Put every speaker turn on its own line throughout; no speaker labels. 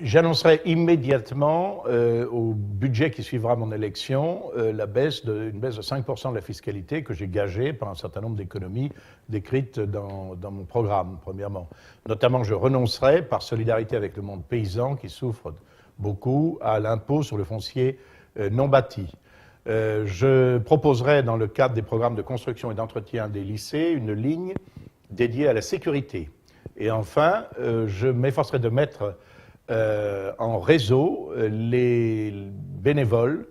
J'annoncerai immédiatement au budget qui suivra mon élection une baisse de 5% de la fiscalité que j'ai gagée par un certain nombre d'économies décrites dans mon programme, premièrement. Notamment, je renoncerai, par solidarité avec le monde paysan qui souffre beaucoup, à l'impôt sur le foncier non bâti. Je proposerai, dans le cadre des programmes de construction et d'entretien des lycées, une ligne dédiée à la sécurité. Et enfin, je m'efforcerai de mettre en réseau les bénévoles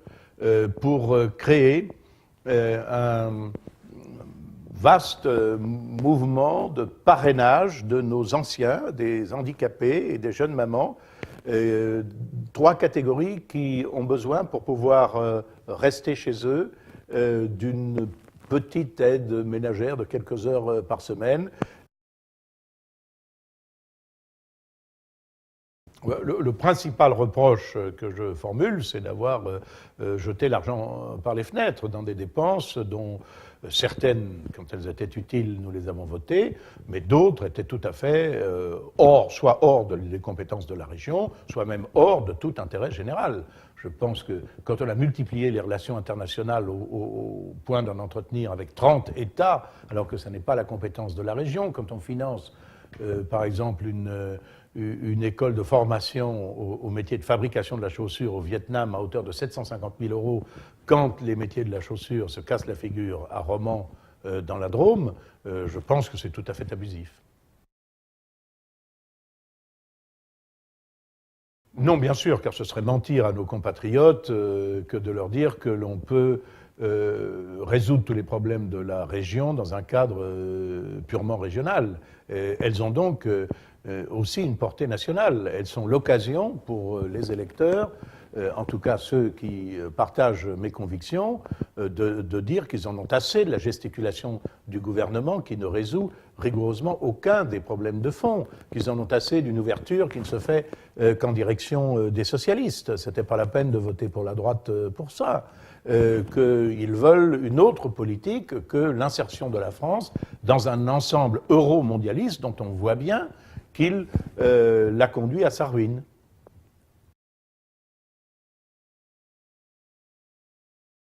pour créer un vaste mouvement de parrainage de nos anciens, des handicapés et des jeunes mamans, 3 catégories qui ont besoin, pour pouvoir rester chez eux, d'une petite aide ménagère de quelques heures par semaine. Le principal reproche que je formule, c'est d'avoir jeté l'argent par les fenêtres dans des dépenses dont certaines, quand elles étaient utiles, nous les avons votées, mais d'autres étaient tout à fait soit hors des compétences de la région, soit même hors de tout intérêt général. Je pense que quand on a multiplié les relations internationales au point d'en entretenir avec 30 États, alors que ce n'est pas la compétence de la région, quand on finance, par exemple, une école de formation au métier de fabrication de la chaussure au Vietnam à hauteur de 750 000 €, quand les métiers de la chaussure se cassent la figure à Romans dans la Drôme, je pense que c'est tout à fait abusif. Non, bien sûr, car ce serait mentir à nos compatriotes que de leur dire que l'on peut résoudre tous les problèmes de la région dans un cadre purement régional. Elles ont donc aussi une portée nationale. Elles sont l'occasion pour les électeurs, en tout cas ceux qui partagent mes convictions, de dire qu'ils en ont assez de la gesticulation du gouvernement qui ne résout rigoureusement aucun des problèmes de fond, qu'ils en ont assez d'une ouverture qui ne se fait qu'en direction des socialistes. C'était pas la peine de voter pour la droite pour ça. Qu'ils veulent une autre politique que l'insertion de la France dans un ensemble euro-mondialiste dont on voit bien qu'il l'a conduit à sa ruine.